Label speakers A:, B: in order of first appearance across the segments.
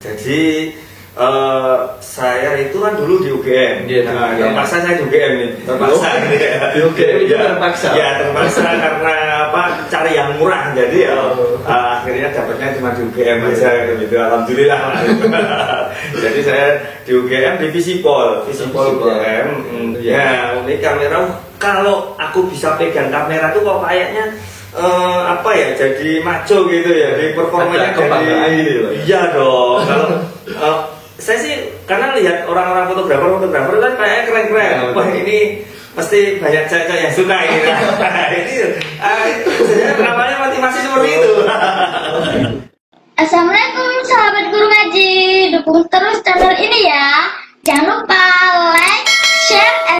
A: Jadi saya itu kan dulu di UGM. Terpaksa saya di UGM nih. Terpaksa
B: di UGM itu terpaksa.
A: Ya terpaksa karena apa? Cari yang murah. Jadi akhirnya dapatnya cuma di UGM aja gitu. Alhamdulillah. Jadi saya di UGM divisi Pol UGM. Ya, ini kamera kalau aku bisa pegang kamera tuh kok kayaknya apa ya, jadi maco gitu ya, di performanya jadi
B: gitu.
A: Iya dong. Kalau saya sih karena lihat orang-orang fotografer kan kayaknya keren-keren. Wah, ini pasti banyak cewek yang suka ini. Ini saya awalnya motivasi seperti itu.
C: Assalamualaikum sahabat guru ngaji, dukung terus channel ini ya. Jangan lupa like, share,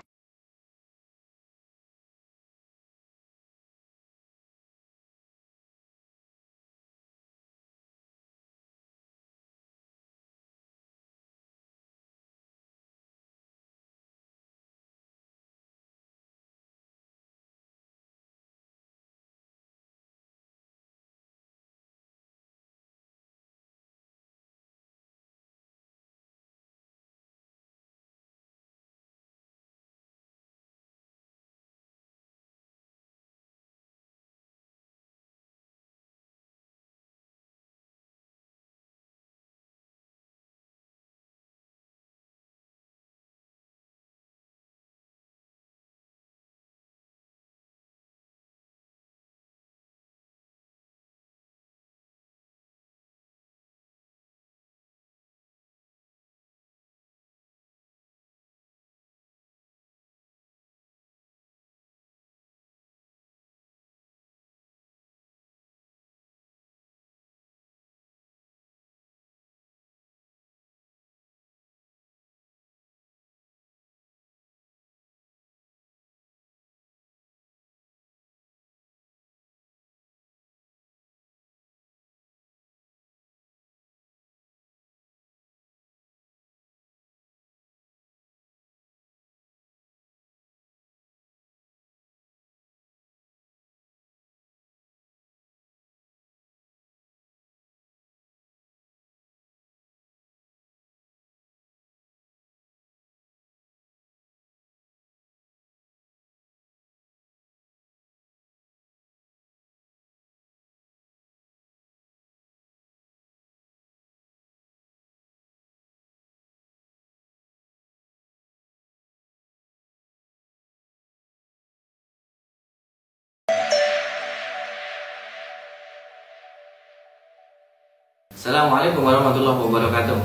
B: Assalamualaikum warahmatullahi wabarakatuh.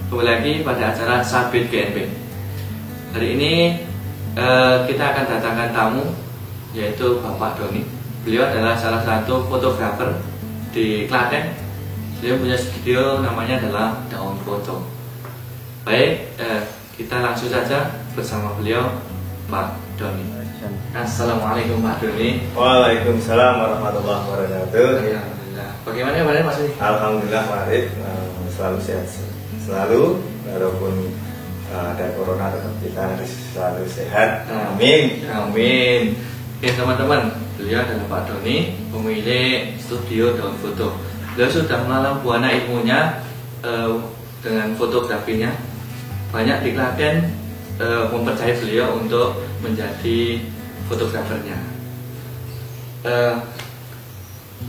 B: Kembali lagi pada acara Sabit GNP. Hari ini kita akan datangkan tamu, yaitu Bapak Doni. Beliau adalah salah satu fotografer di Klaten. Beliau punya studio, namanya adalah Daun Foto. Baik, kita langsung saja bersama beliau, Pak Doni. Assalamualaikum Pak Doni.
A: Waalaikumsalam warahmatullahi wabarakatuh.
B: Bagaimana kabarnya Mas?
A: Alhamdulillah Farid, selalu sehat selalu, walaupun ada corona tetap kita harus selalu sehat. Amin.
B: Amin. Oke teman-teman, beliau adalah Pak Doni, pemilik studio Daun Foto. Beliau sudah melalang buana ilmunya dengan fotografinya. Banyak di Klaten mempercayai beliau untuk menjadi fotografernya.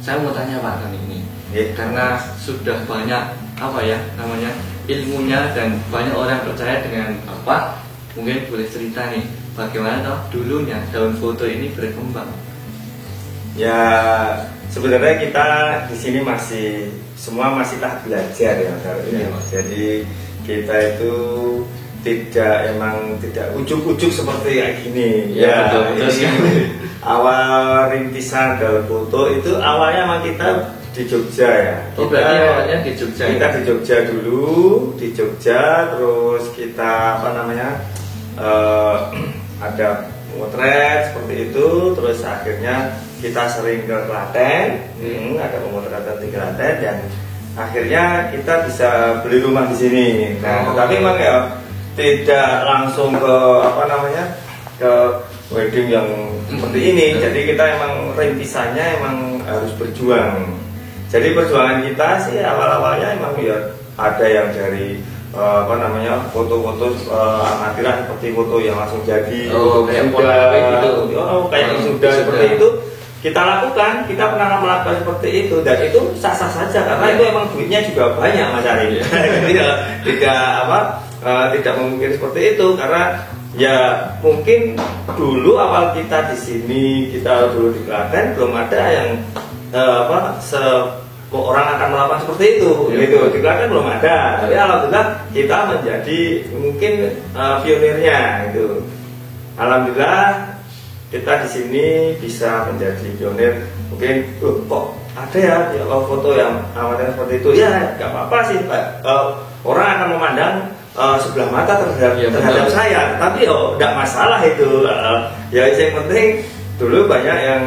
B: Saya mau tanya Pak Doni ini, karena sudah banyak ilmunya dan banyak orang percaya dengan Bapak, mungkin boleh cerita nih bagaimana dulunya Daun Foto ini berkembang.
A: Ya sebenarnya kita di sini semua masih tahap belajar ya, jadi kita itu tidak ujuk-ujuk seperti kayak gini. Ya, betul. Awal rintisan Daun Foto itu awalnya memang kita di Jogja ya.
B: Awalnya di Jogja.
A: Kita di Jogja dulu, terus kita ada motret seperti itu, terus akhirnya kita sering ke Klaten, ada pemotretan di Klaten, dan akhirnya kita bisa beli rumah di sini. Nah, tapi memang ya tidak langsung ke ke wedding yang seperti ini. Jadi kita emang rintisannya emang harus berjuang. Jadi perjuangan kita sih awal-awalnya emang ya ada yang dari apa namanya foto-foto amatiran seperti foto yang langsung jadi,
B: kayak
A: gitu, kayak sudah seperti itu kita lakukan, kita pernah melakukan seperti itu dan itu sah-sah saja karena itu emang duitnya juga banyak Mas Ari. Jadi tidak mungkin seperti itu karena ya mungkin dulu awal kita di sini, kita dulu di Klaten belum ada yang orang akan melakukan seperti itu, gitu. Di Klaten belum ada, tapi alhamdulillah kita menjadi mungkin pionirnya, gitu. Alhamdulillah kita di sini bisa menjadi pionir. Mungkin kok ada ya foto yang amatir seperti itu, ya nggak apa-apa sih, Pak. Orang akan memandang sebelah mata terhadap saya, tapi tidak masalah itu. Ya yang penting dulu banyak yang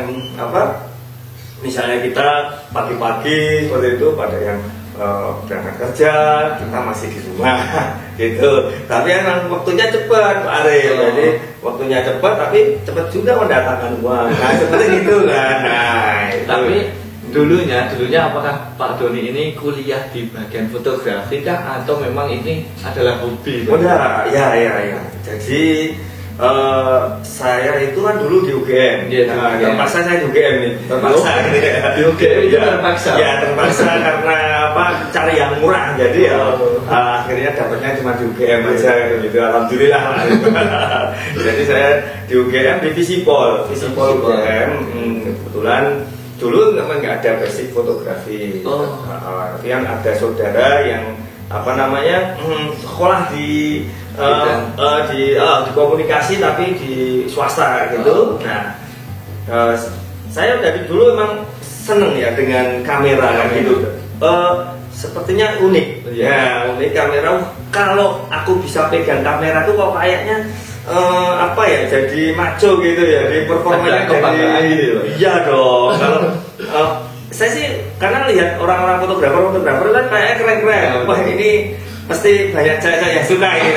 A: misalnya kita pagi-pagi seperti itu pada yang berangkat kerja, kita masih di rumah gitu. Tapi emang waktunya cepat Pak Arief. Jadi waktunya cepat tapi cepat juga mendatangkan uang. Nah seperti itu kan. Nah, itu.
B: Tapi dulunya apakah Pak Doni ini kuliah di bagian fotografi kah atau memang ini adalah hobi?
A: Udah, ya. Jadi saya itu kan dulu di UGM. Terpaksa saya di UGM nih. Terpaksa.
B: Di UGM itu terpaksa.
A: Ya terpaksa karena cari yang murah. Jadi akhirnya dapatnya cuma di UGM aja gitu. Alhamdulillah. Jadi saya di UGM di Visipol UGM. Kebetulan dulu memang nggak ada basic fotografi. Tapi yang ada saudara yang sekolah di komunikasi tapi di swasta gitu. Nah, saya dari dulu memang seneng ya dengan kamera gitu. Sepertinya unik. Ya, unik kamera. Kalau aku bisa pegang kamera tuh kok kayaknya jadi maco gitu ya. Di performanya jadi iya dong. Kalau saya sih karena lihat orang-orang fotografer kan kayaknya keren-keren. Wah ini pasti banyak cewek yang suka ini.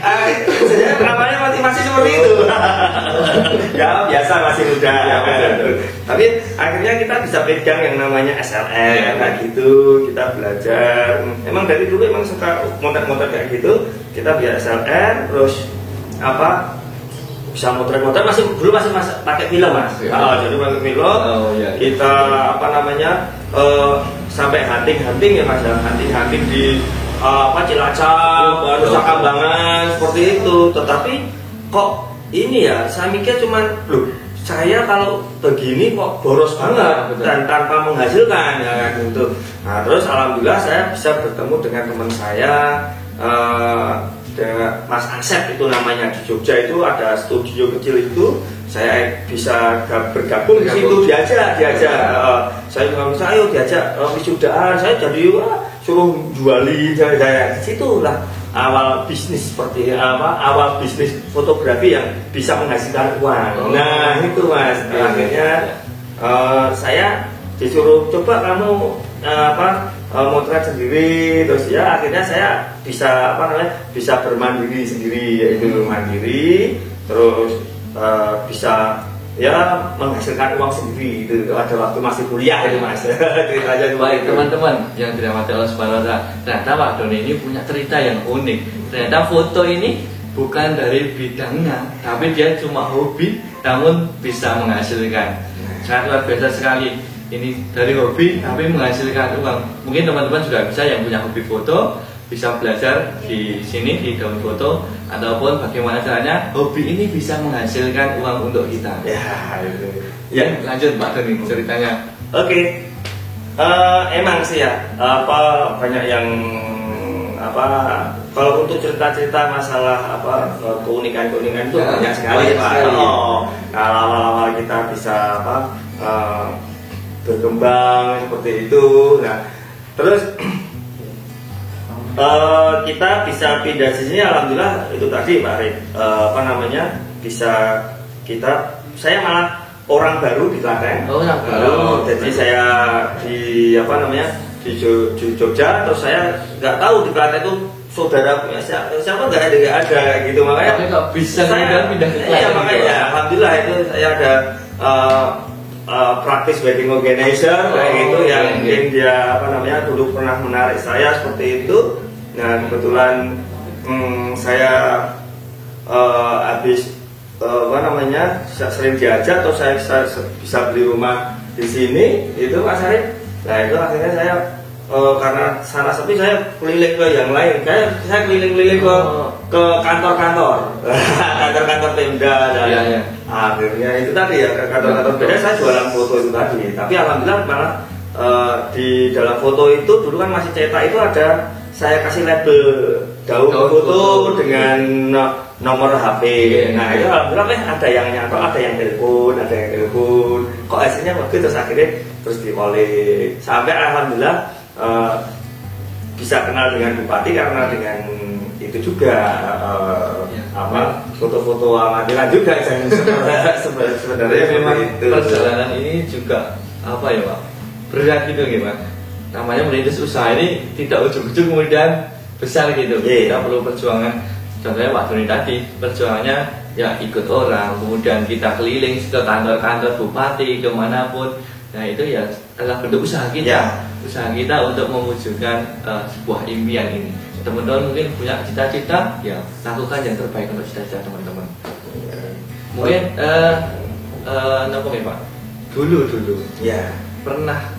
A: Saya awalnya masih seperti itu. Ya biasa masih muda. Tapi akhirnya kita bisa pegang yang namanya SLR kayak gitu. Kita belajar. Emang dari dulu emang suka motor kayak gitu. Kita biasa SLR terus bisa motret dulu masih pakai film Mas. Jadi pakai film. Kita sampai hunting ya Mas, hunting di Cilacap, Nusa Kambangan seperti itu. Tetapi kok ini ya, saya mikir cuman saya kalau begini kok boros banget dan tanpa menghasilkan ya gitu. Nah terus alhamdulillah saya bisa bertemu dengan teman saya. Mas Asep itu namanya di Jogja itu ada studio kecil itu, saya bisa bergabung di situ, diajak. Saya bilang ayo diajak wisudaan, saya jadi suruh juali saya. Disitulah awal bisnis awal bisnis fotografi yang bisa menghasilkan uang. Nah itu Mas, akhirnya saya disuruh coba kamu motret sendiri, terus ya akhirnya saya bisa bisa bermandiri sendiri, yaitu mandiri, terus bisa ya menghasilkan uang sendiri itu ada waktu masih kuliah itu Mas. Ceritanya
B: baik teman-teman yang dirahmati Allah Subhanahu wa taala. Ternyata Pak Doni ini punya cerita yang unik. Ternyata foto ini bukan dari bidangnya, tapi dia cuma hobi namun bisa menghasilkan. Sangat luar biasa sekali. Ini dari hobi tapi menghasilkan uang. Mungkin teman-teman juga bisa yang punya hobi foto bisa belajar di sini di Daun Foto ataupun bagaimana caranya hobi ini bisa menghasilkan uang untuk kita. Ya, lanjut Pak Doni ceritanya.
A: Oke. Emang sih ya banyak yang kalau untuk cerita-cerita masalah keunikan-keunikan itu banyak sekali Pak. Kalau awal-awal kita bisa berkembang seperti itu. Nah, terus kita bisa pindah di sini, alhamdulillah itu tadi Pak Arief, bisa saya malah orang baru di Klaten.
B: Orang baru.
A: Jadi saya di di Jogja, terus saya nggak tahu di Klaten itu saudara punya siapa nggak ada gitu, makanya
B: kok bisa
A: saya
B: pindah ke Klaten.
A: Iya makanya alhamdulillah itu saya ada praktis wedding organizer kayak gitu yang mungkin dia dulu pernah menarik saya seperti itu. Nah kebetulan saya habis sering diajak atau saya bisa beli rumah di sini itu Mas Arif. Nah itu akhirnya saya karena sana sepi saya keliling ke yang lain. Saya keliling-keliling ke kantor-kantor, kantor-kantor Pemda dan akhirnya itu tadi ya ke kantor-kantor Pemda saya jualan foto itu tadi. Tapi alhamdulillah malah di dalam foto itu dulu kan masih cetak itu ada saya kasih label daun foto dengan nomor HP. Nah itu alhamdulillah ada yang nyantol, ada yang telepon, kok hasilnya bagus, terus akhirnya terus dikolik sampai alhamdulillah bisa kenal dengan bupati karena dengan itu juga foto-foto amatiran juga sebenarnya
B: memang
A: itu.
B: Perjalanan ini juga apa ya Pak, berat gitu gimana namanya merintis usaha ini tidak ujung-ujung kemudian besar gitu. Kita perlu perjuangan. Contohnya Pak Doni tadi perjuangannya ya ikut orang, kemudian kita keliling ke kantor-kantor bupati kemanapun. Nah itu ya adalah bentuk usaha kita, usaha kita untuk mewujudkan sebuah impian ini. Teman-teman mungkin punya cita-cita, ya lakukan yang terbaik untuk cita-cita teman-teman. Mungkin nopo ya Pak, dulu
A: ya
B: pernah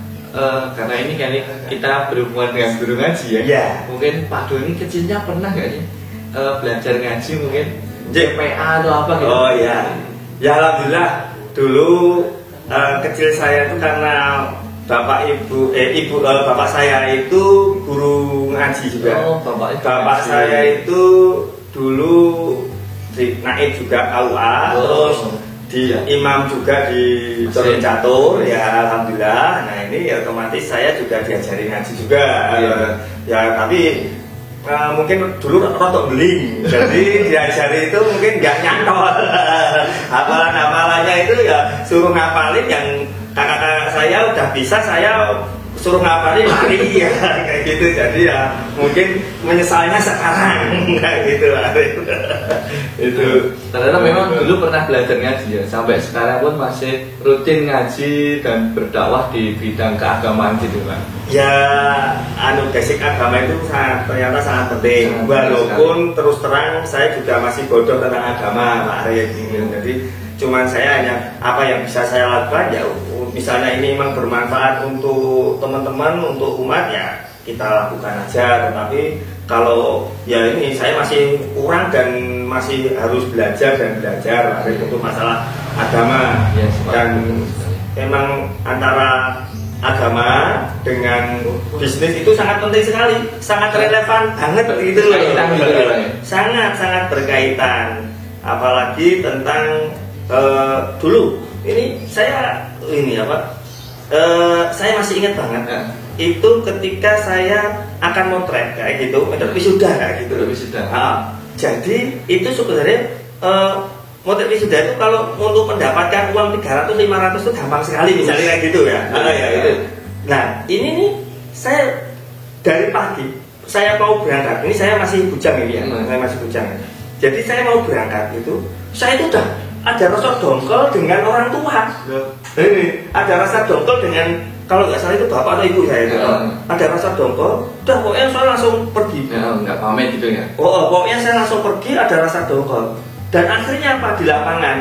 B: karena ini kan kita berhubungan dengan guru ngaji ya. Mungkin Pak Doni kecilnya pernah nggak sih belajar ngaji mungkin JPA atau apa gitu?
A: Oh ya, ya alhamdulillah dulu kecil saya itu karena bapak saya itu guru ngaji juga. Bapak saya itu dulu naik juga KUA, terus imam juga di Turun Catur ya alhamdulillah. Nah ini ya otomatis saya juga diajari ngaji juga. Ya tapi mungkin dulu rotok beling, jadi diajari itu mungkin nggak nyantol. Hafalannya itu ya suruh ngapalin yang kakak-kakak saya udah bisa, saya suruh ngapalin lari ya kayak gitu. Jadi ya mungkin menyesalnya sekarang kayak gitu lah. Itu
B: ternyata memang dulu pernah belajar ngaji ya, sampai sekarang pun masih rutin ngaji dan berdakwah di bidang keagamaan gitu kan.
A: Ya, basic agama itu ternyata sangat penting. Walaupun terus terang saya juga masih bodoh tentang agama Pak Arya gitu. Jadi cuman saya hanya apa yang bisa saya lakukan ya, misalnya ini memang bermanfaat untuk teman-teman, untuk umat ya kita lakukan aja. Tetapi kalau ya ini saya masih kurang dan masih harus belajar untuk masalah agama. Dan memang antara agama dengan bisnis itu sangat penting sekali, sangat relevan banget gitu loh. Sangat berkaitan. Apalagi tentang dulu ini saya saya masih ingat banget itu ketika saya akan motret kayak gitu, wisuda kayak gitu. Jadi itu sebenarnya motret wisuda itu kalau untuk mendapatkan uang 300-500 itu gampang sekali misalnya kayak gitu ya. Nah ini nih saya dari pagi saya mau berangkat, ini saya masih bujang ini ya, saya masih bujang. Jadi saya mau berangkat itu, saya itu udah ada rasa dongkol dengan orang tua. Ini ada rasa dongkol dengan, kalau nggak salah itu bapak atau ibu saya itu. Ada rasa dongkol, udah pokoknya saya langsung pergi.
B: Nggak pamit gitu ya?
A: Pokoknya saya langsung pergi, ada rasa dongkol. Dan akhirnya apa, di lapangan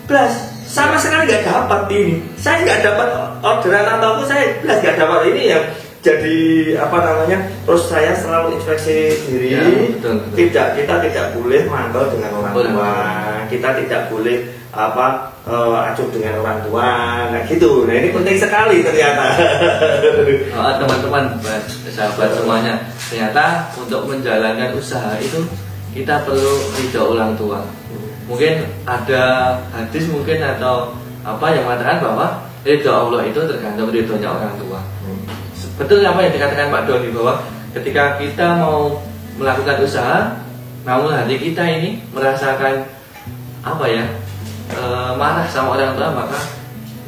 A: plus sama sekali nggak dapat ini. Saya nggak dapat orderan atau apa, saya plus nggak dapat ini ya. Jadi terus saya selalu introspeksi diri. Kita tidak boleh manggal dengan orang tua. Kita tidak boleh acuh dengan orang tua, nah gitu. Nah ini penting sekali ternyata.
B: Teman-teman, sahabat semuanya, ternyata untuk menjalankan usaha itu kita perlu ridho orang tua. Mungkin ada hadis mungkin atau apa yang mengatakan bahwa ridho Allah itu tergantung ridhonya orang tua. Betul apa yang dikatakan Pak Doni, bahwa ketika kita mau melakukan usaha, namun hati kita ini merasakan marah sama orang tua, maka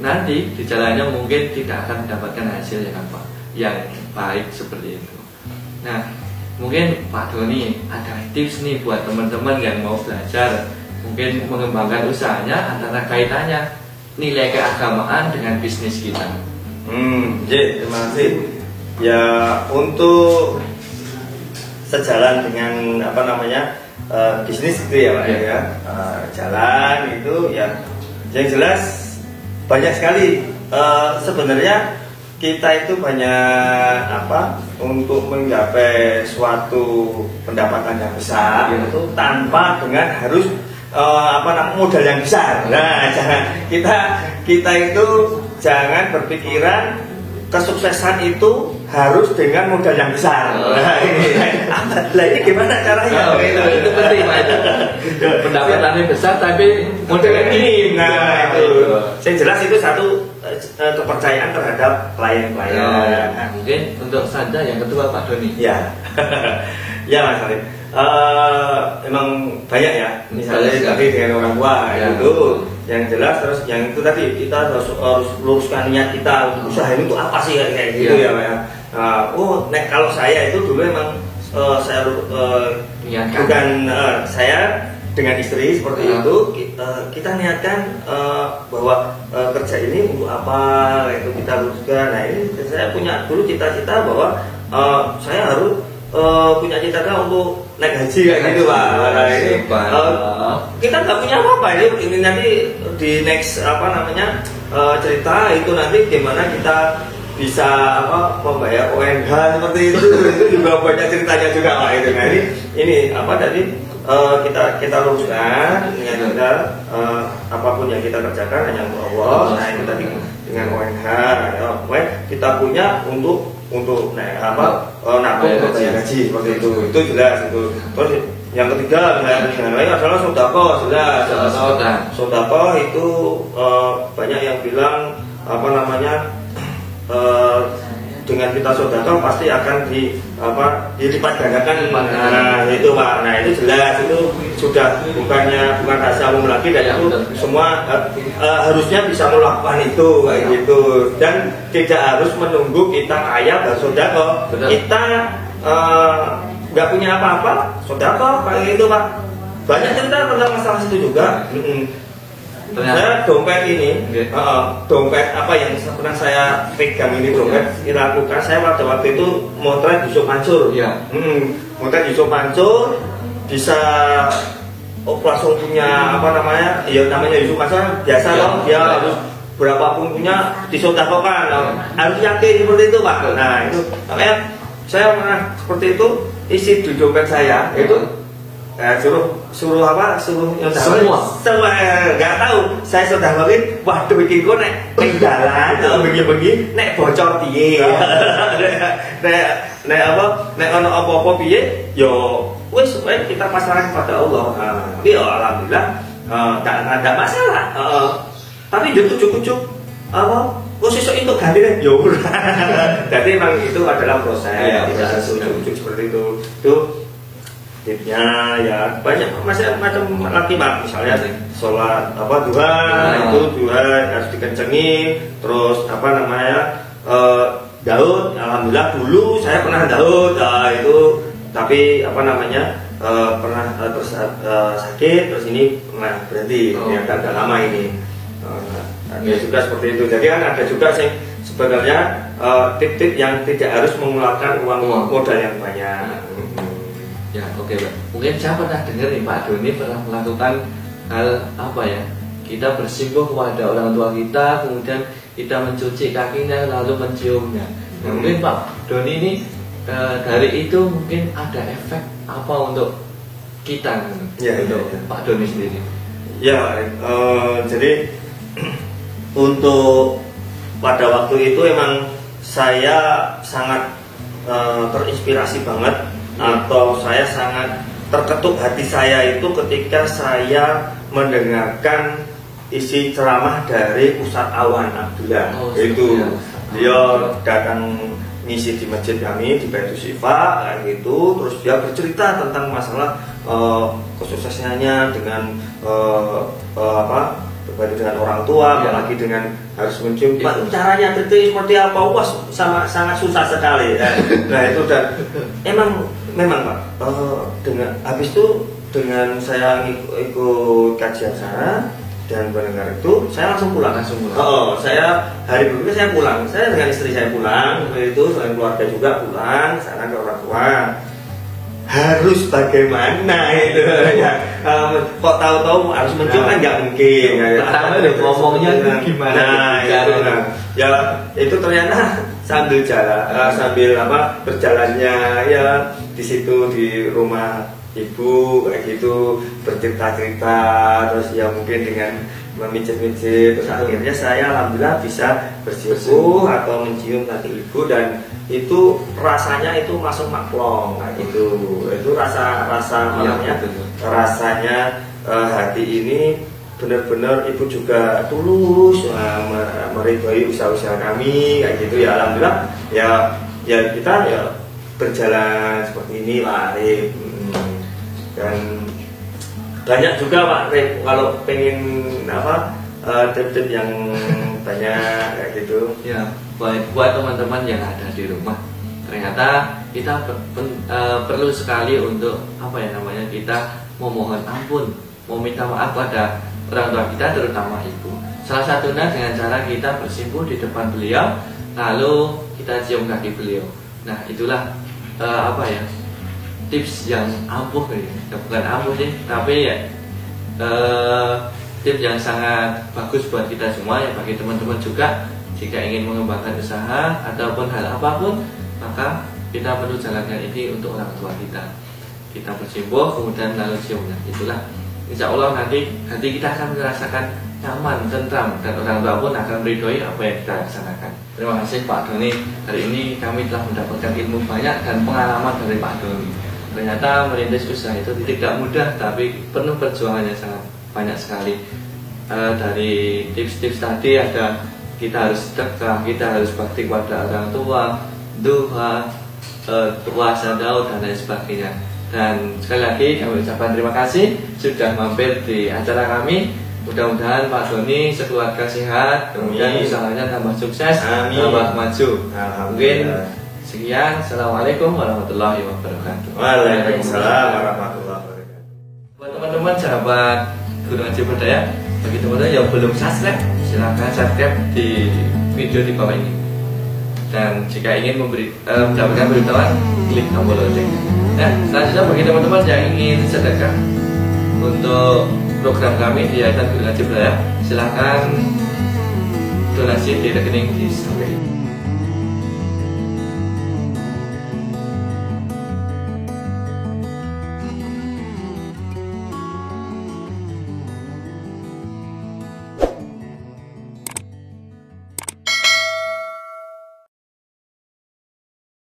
B: nanti di jalannya mungkin tidak akan mendapatkan hasil yang baik seperti itu. Nah, mungkin Pak Doni ada tips nih buat teman-teman yang mau belajar, mungkin mengembangkan usahanya, antara kaitannya nilai keagamaan dengan bisnis kita.
A: Terima kasih. Ya, untuk sejalan dengan apa namanya bisnis itu ya Pak ya, jalan itu ya yang jelas banyak sekali sebenarnya kita itu banyak apa untuk menggapai suatu pendapatan yang besar itu tanpa dengan harus modal yang besar. Nah, kita itu jangan berpikiran kesuksesan itu harus dengan modal yang besar. Ini gimana caranya?
B: Itu penting, Pak. Pendapatannya besar tapi modalnya minim.
A: Nah, itu. Yang jelas itu satu kepercayaan terhadap klien-klien.
B: Mungkin untuk Sanda yang kedua Pak Doni.
A: Ya, ya Mas Arif. Emang banyak ya, misalnya tadi dengan orang tua itu yang jelas, terus yang itu tadi kita harus luruskan niat kita usaha ini untuk apa sih kayak gitu ya Pak ya. Kalau saya itu dulu emang saya bukan saya dengan istri seperti itu kita niatkan bahwa kerja ini untuk apa itu kita luruskan. Nah ini saya punya dulu cita-cita bahwa saya harus punya cita-cita untuk naik haji kayak gitu Pak. Nah, ini kita nggak punya apa-apa ini nanti di next cerita itu nanti gimana kita bisa membayar ONH seperti itu juga banyak ceritanya juga Pak itu. Nah ini tadi kita luruskan dengan kita apapun yang kita kerjakan hanya untuk Allah. Nah itu tadi dengan ONH kita punya untuk nabung untuk bayar gaji seperti itu jelas itu. Terus yang ketiga yang lain adalah sodako. Jelas sodako itu banyak yang bilang dengan kita sodako pasti akan dilipat gandakan. Nah itu Pak, nah itu jelas itu sudah bukan rahasia umum lagi dan itu semua harusnya bisa melakukan itu kayak gitu dan tidak harus menunggu kita kaya baru sodako. Kita nggak punya apa-apa sodako kayak gitu Pak. Banyak cerita tentang masalah itu juga. Saya dompet ini, dompet yang pernah saya pegang ini dompet dilakukan. Saya waktu itu motret Yusuf Mansur. Motret Yusuf Mansur bisa langsung punya namanya Yusuf Mansur biasa loh, dia harus berapapun punya disodakokan, harus yakin seperti itu Pak. Nah itu makanya saya pernah seperti itu isi di dompet saya itu. Suruh semua nggak tahu saya sudah mungkin waduh bikin gue nek jalan begini nek bocor piye nek ono apa piye yo wis kita pasrahkan kepada Allah. Tapi alhamdulillah tak ada masalah. Tapi dia cukup sesuk itu ganti deh yo. Jadi memang itu adalah proses tidak ujuk seperti itu. Tipnya ya banyak macam lagi Pak, misalnya sholat duha itu duha harus dikencengin, terus Daud, alhamdulillah dulu saya pernah Daud itu tapi pernah terus sakit terus ini berhenti ya agak lama ini ya juga seperti itu. Jadi kan ada juga sih sebenarnya tip-tip yang tidak harus mengeluarkan uang modal yang banyak.
B: Ya oke Pak. Mungkin saya pernah dengar nih Pak Doni pernah melakukan hal kita bersimpuh kepada orang tua kita, kemudian kita mencuci kakinya lalu menciumnya. Mungkin Pak Doni ini dari itu mungkin ada efek apa untuk kita untuk Pak Doni sendiri?
A: Ya jadi untuk pada waktu itu emang saya sangat terinspirasi banget atau saya sangat terketuk hati saya itu ketika saya mendengarkan isi ceramah dari Ustadz Awan Abdullah. Dia datang ngisi di masjid kami di Baitul Syifa gitu, terus dia bercerita tentang masalah kesuksesannya dengan berbeda dengan orang tua, apalagi dengan harus mencium. Caranya seperti apa? Wah, sangat susah sekali. Nah itu dan memang Pak, dengan habis itu dengan saya ikut kajian sana, dan mendengar itu saya langsung pulang. Saya hari berikutnya saya pulang. Saya dengan istri saya pulang, itu dengan keluarga juga pulang, sana ke orang tua. Harus bagaimana itu ya, kok tahu-tahu harus muncul kan nggak mungkin.
B: Pertama ngomongnya gimana?
A: Ya itu ternyata sambil jalan, sambil berjalannya ya di situ di rumah ibu kayak gitu bercerita-cerita, terus ya mungkin dengan memijit-mijit, terus akhirnya saya alhamdulillah bisa bersiuh atau mencium kaki ibu, dan itu rasanya itu masuk maklong kayak gitu. Itu rasanya hati ini benar-benar ibu juga tulus meridhoi usaha-usaha kami kayak gitu ya. Alhamdulillah ya kita ya berjalan seperti ini lah, dan banyak juga Pak Rip kalau pengen tip-tip yang banyak kayak gitu
B: ya. Buat teman-teman yang ada di rumah, ternyata kita perlu sekali untuk kita memohon ampun, meminta maaf pada orang tua kita, terutama ibu. Salah satunya dengan cara kita bersimpuh di depan beliau, lalu kita cium kaki beliau. Nah itulah tips yang ampuh ya, bukan ampuh sih, tapi ya tips yang sangat bagus buat kita semua ya, bagi teman-teman juga. Jika ingin mengembangkan usaha ataupun hal apapun, maka kita perlu jalankan ini untuk orang tua kita. Kita bersimpuh kemudian lalu ciumnya. Itulah insya Allah nanti kita akan merasakan nyaman, tentram, dan orang tua pun akan meridhoi apa yang kita laksanakan. Terima kasih Pak Doni. Hari ini kami telah mendapatkan ilmu banyak dan pengalaman dari Pak Doni. Ternyata merintis usaha itu tidak mudah, tapi penuh perjuangannya sangat banyak sekali. Dari tips-tips tadi ada kita harus sedekah, kita harus bakti kepada orang tua, duha, puasa Daud dan lain sebagainya. Dan sekali lagi kami ucapkan terima kasih sudah mampir di acara kami. Mudah-mudahan Pak Doni sekeluarga sehat, kemudian usahanya tambah sukses, tambah maju. Mungkin sekian. Assalamualaikum warahmatullahi wabarakatuh.
A: Waalaikumsalam warahmatullahi wabarakatuh.
B: Buat teman-teman sahabat Gunung Aji Berdaya, bagi teman-teman yang belum subscribe, silahkan subscribe di video di bawah ini. Dan jika ingin mendapatkan beritahuan, klik tombol lonceng. Nah, selanjutnya bagi teman-teman yang ingin sedekah untuk program kami di Yayasan Gunung Aji Berdaya, silahkan donasi di rekening di samping.